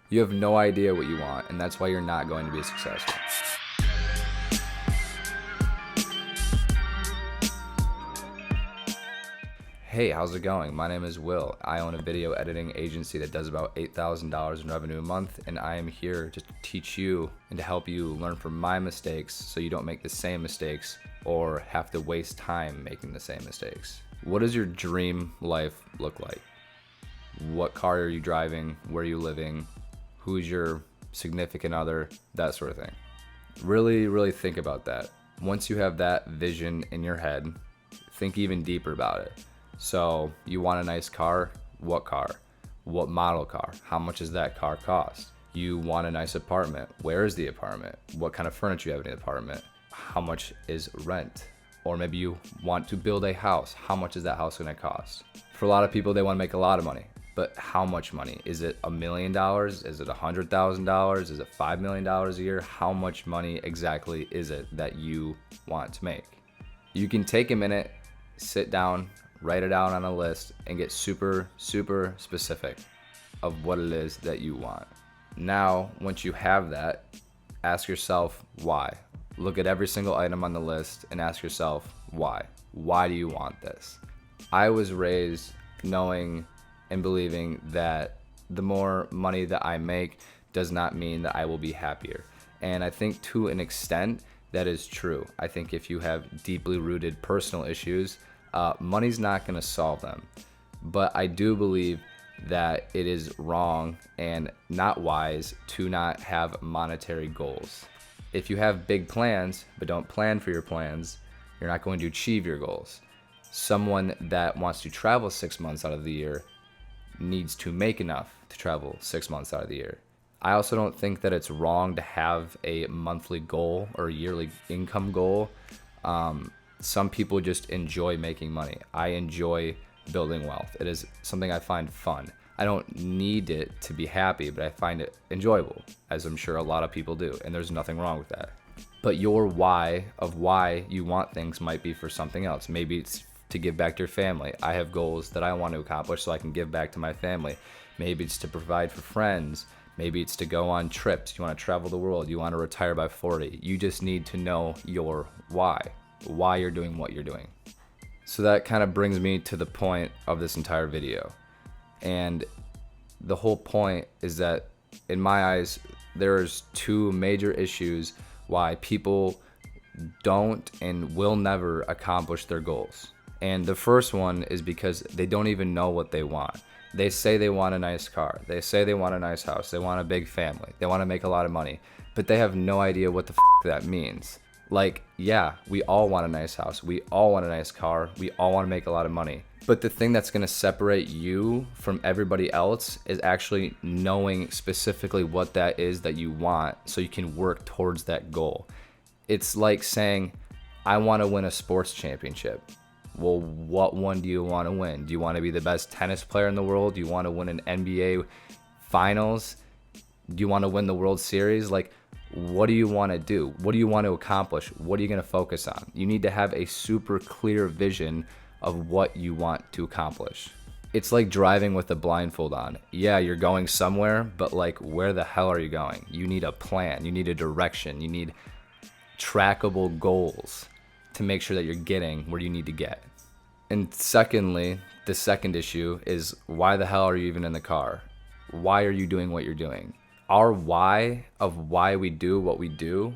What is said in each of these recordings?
You have no idea what you want, and that's why you're not going to be successful. Hey, how's it going? My name is Will. I own a video editing agency that does about $8,000 in revenue a month, and I am here to teach you and to help you learn from my mistakes so you don't make the same mistakes or have to waste time making the same mistakes. What does your dream life look like? What car are you driving? Where are you living? Who's your significant other? That sort of thing. Really think about that. Once you have that vision in your head, think even deeper about it. So you want a nice car? What car? What model car? How much does that car cost? You want a nice apartment? Where is the apartment? What kind of furniture you have in the apartment? How much is rent? Or maybe you want to build a house. How much is that house going to cost? For a lot of people, they want to make a lot of money. But how much money? Is it $1 million? Is it $100,000? Is it $5 million a year? How much money exactly is it that you want to make? You can take a minute, sit down, write it out on a list, and get super specific of what it is that you want. Now, once you have that, ask yourself why. Look at every single item on the list and ask yourself why. Why do you want this? I was raised knowing and believing that the more money that I make does not mean that I will be happier. And I think to an extent that is true. I think if you have deeply rooted personal issues, money's not going to solve them. But I do believe that it is wrong and not wise to not have monetary goals. If you have big plans but don't plan for your plans, you're not going to achieve your goals. Someone that wants to travel 6 months out of the year needs to make enough to travel 6 months out of the year. I also don't think that it's wrong to have a monthly goal or a yearly income goal. Some people just enjoy making money. I enjoy building wealth. It is something I find fun. I don't need it to be happy, but I find it enjoyable, as I'm sure a lot of people do, and there's nothing wrong with that. But your why of why you want things might be for something else. Maybe it's to give back to your family. I have goals that I want to accomplish so I can give back to my family. Maybe it's to provide for friends. Maybe it's to go on trips. You want to travel the world. You want to retire by 40. You just need to know your why you're doing what you're doing. So that kind of brings me to the point of this entire video. And the whole point is that, in my eyes, there's two major issues why people don't and will never accomplish their goals. And the first one is because they don't even know what they want. They say they want a nice car. They say they want a nice house. They want a big family. They want to make a lot of money. But they have no idea what the that means. Like, yeah, we all want a nice house. We all want a nice car. We all want to make a lot of money. But the thing that's going to separate you from everybody else is actually knowing specifically what that is that you want so you can work towards that goal. It's like saying, I want to win a sports championship. Well, what one do you want to win? Do you want to be the best tennis player in the world? Do you want to win an NBA finals? Do you want to win the World Series? Like, what do you want to do? What do you want to accomplish? What are you going to focus on? You need to have a super clear vision of what you want to accomplish. It's like driving with a blindfold on. Yeah, you're going somewhere, but like, where the hell are you going? You need a plan. You need a direction. You need trackable goals to make sure that you're getting where you need to get. And secondly, the second issue is, why the hell are you even in the car? Why are you doing what you're doing? Our why of why we do what we do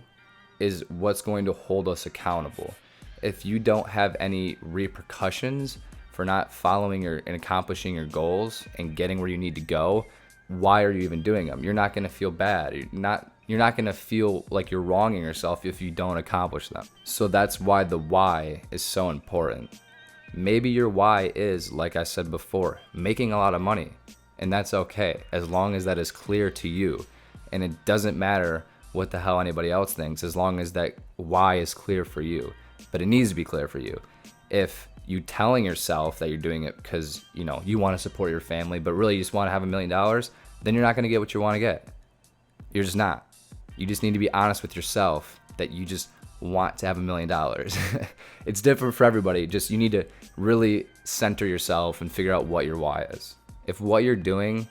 is what's going to hold us accountable. If you don't have any repercussions for not following and accomplishing your goals and getting where you need to go, why are you even doing them? You're not going to feel bad. You're not going to feel like you're wronging yourself if you don't accomplish them. So that's why the why is so important. Maybe your why is, like I said before, making a lot of money. And that's okay, as long as that is clear to you. And it doesn't matter what the hell anybody else thinks, as long as that why is clear for you. But it needs to be clear for you. If you telling yourself that you're doing it because, you want to support your family, but really you just want to have $1 million, then you're not going to get what you want to get. You're just not. You just need to be honest with yourself that you just want to have $1 million. It's different for everybody. Just, you need to really center yourself and figure out what your why is. If what you're doing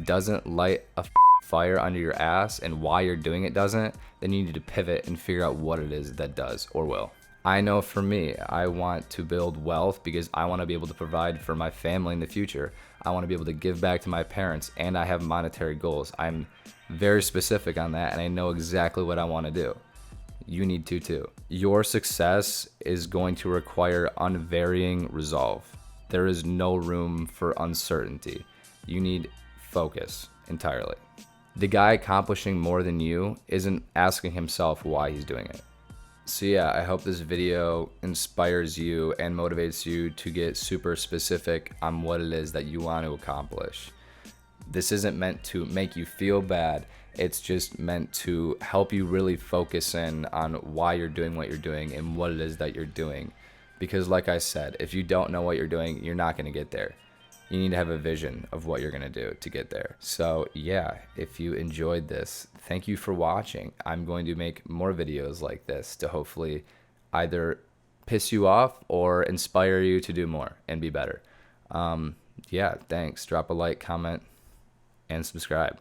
doesn't light a fire under your ass and why you're doing it doesn't, then you need to pivot and figure out what it is that does or will. I know for me, I want to build wealth because I want to be able to provide for my family in the future. I want to be able to give back to my parents, and I have monetary goals. I'm very specific on that, and I know exactly what I want to do. You need to too. Your success is going to require unvarying resolve. There is no room for uncertainty. You need focus entirely. The guy accomplishing more than you isn't asking himself why he's doing it. So yeah, I hope this video inspires you and motivates you to get super specific on what it is that you want to accomplish. This isn't meant to make you feel bad. It's just meant to help you really focus in on why you're doing what you're doing and what it is that you're doing. Because like I said, if you don't know what you're doing, you're not going to get there. You need to have a vision of what you're going to do to get there. So yeah, if you enjoyed this, thank you for watching. I'm going to make more videos like this to hopefully either piss you off or inspire you to do more and be better. Yeah, thanks. Drop a like, comment, and subscribe.